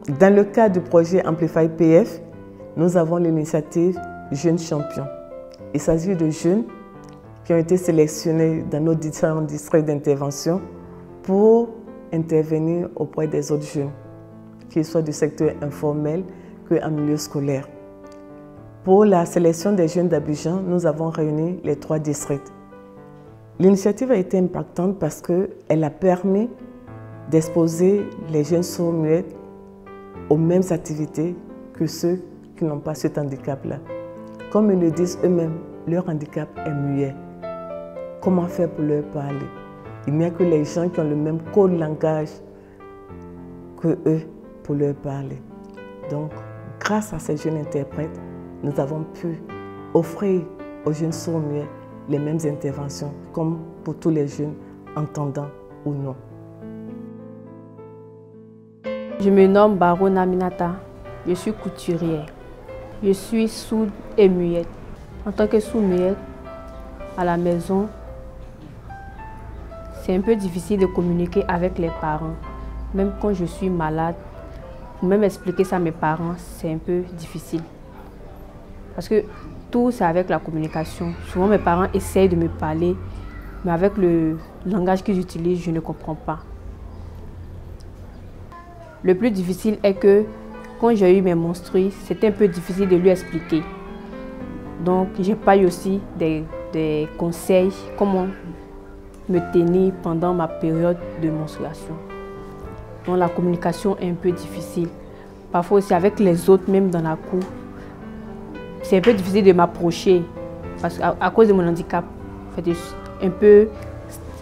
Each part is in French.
Dans le cadre du projet Amplify PF, nous avons l'initiative Jeunes Champions. Il s'agit de jeunes qui ont été sélectionnés dans nos différents districts d'intervention pour intervenir auprès des autres jeunes, qu'ils soient du secteur informel qu'en milieu scolaire. Pour la sélection des jeunes d'Abidjan, nous avons réuni les 3 districts. L'initiative a été impactante parce qu'elle a permis d'exposer les jeunes sourds-muets aux mêmes activités que ceux qui n'ont pas cet handicap-là. Comme ils le disent eux-mêmes, leur handicap est muet. Comment faire pour leur parler? Il n'y a que les gens qui ont le même code langage que eux pour leur parler. Donc, grâce à ces jeunes interprètes, nous avons pu offrir aux jeunes sourds-muets les mêmes interventions, comme pour tous les jeunes, entendants ou non. Je me nomme Barona Minata, je suis couturière. Je suis sourde et muette. En tant que sourde-muette, à la maison, c'est un peu difficile de communiquer avec les parents. Même quand je suis malade, même expliquer ça à mes parents, c'est un peu difficile. Parce que tout, c'est avec la communication. Souvent, mes parents essayent de me parler, mais avec le langage qu'ils utilisent, je ne comprends pas. Le plus difficile est que quand j'ai eu mes menstrues, c'était un peu difficile de lui expliquer. Donc, j'ai pas eu aussi des conseils comment me tenir pendant ma période de menstruation. Donc, la communication est un peu difficile. Parfois aussi avec les autres, même dans la cour, c'est un peu difficile de m'approcher parce qu'à cause de mon handicap, en fait, je suis un peu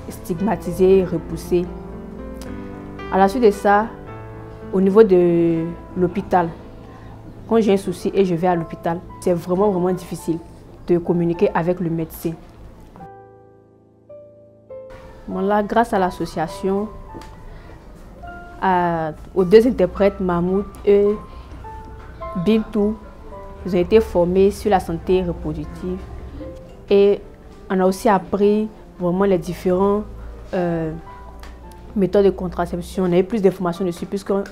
stigmatisée, repoussée. À la suite de ça, au niveau de l'hôpital, quand j'ai un souci et je vais à l'hôpital, c'est vraiment difficile de communiquer avec le médecin. Bon, là, grâce à l'association, aux 2 interprètes, Mahmoud et Bintou, ils ont été formés sur la santé reproductive et on a aussi appris vraiment les différentes méthodes de contraception. On a eu plus d'informations dessus puisqu'on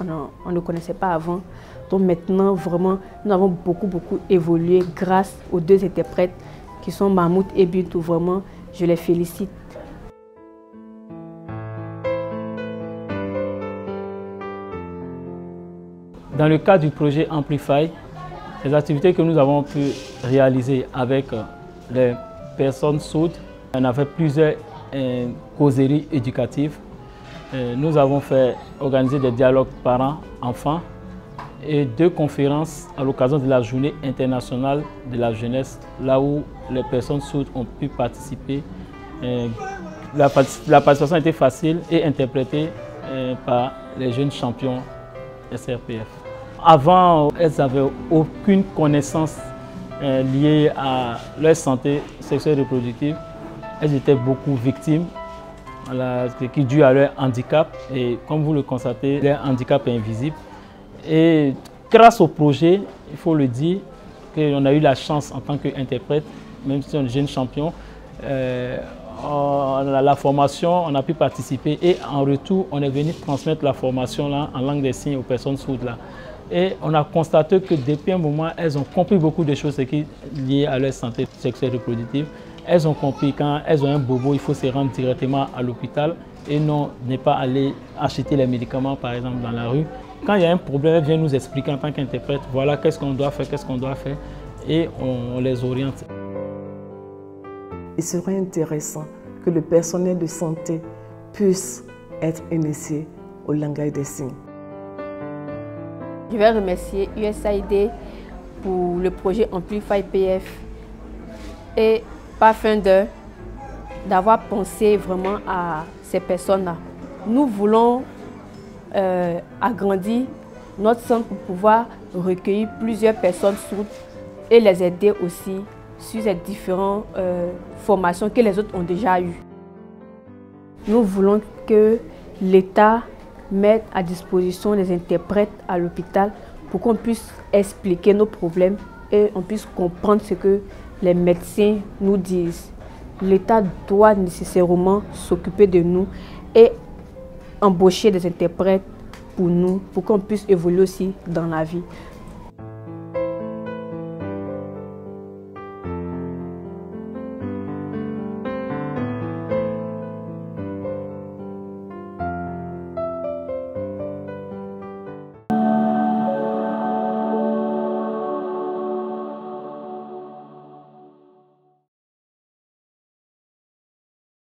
ne connaissait pas avant. Donc maintenant, vraiment, nous avons beaucoup évolué grâce aux 2 interprètes qui sont Mahmoud et Bintou. Vraiment, je les félicite. Dans le cadre du projet Amplify, les activités que nous avons pu réaliser avec les personnes sourdes, on a fait plusieurs causeries éducatives. Nous avons organisé des dialogues parents-enfants et 2 conférences à l'occasion de la Journée internationale de la jeunesse, là où les personnes sourdes ont pu participer. La participation était facile et interprétée par les jeunes champions SRPF. Avant, elles n'avaient aucune connaissance liée à leur santé sexuelle et reproductive. Elles étaient beaucoup victimes, qui est dû à leur handicap. Et comme vous le constatez, leur handicap est invisible. Et grâce au projet, il faut le dire, qu'on a eu la chance en tant qu'interprète, même si on est jeune champion, la formation, on a pu participer et en retour, on est venu transmettre la formation là, en langue des signes aux personnes sourdes là. Et on a constaté que depuis un moment, elles ont compris beaucoup de choses qui sont liées à leur santé sexuelle et reproductive. Elles ont compris quand elles ont un bobo, il faut se rendre directement à l'hôpital et non ne pas aller acheter les médicaments par exemple dans la rue. Quand il y a un problème, elles viennent nous expliquer en tant qu'interprète, voilà qu'est-ce qu'on doit faire, et on les oriente. Il serait intéressant que le personnel de santé puisse être initié au langage des signes. Je vais remercier USAID pour le projet Amplify PF et Pathfinder d'avoir pensé vraiment à ces personnes-là. Nous voulons agrandir notre centre pour pouvoir recueillir plusieurs personnes sourdes et les aider aussi sur ces différentes formations que les autres ont déjà eues. Nous voulons que l'État mette à disposition les interprètes à l'hôpital pour qu'on puisse expliquer nos problèmes et on puisse comprendre ce que les médecins nous disent. L'État doit nécessairement s'occuper de nous et embaucher des interprètes pour nous, pour qu'on puisse évoluer aussi dans la vie.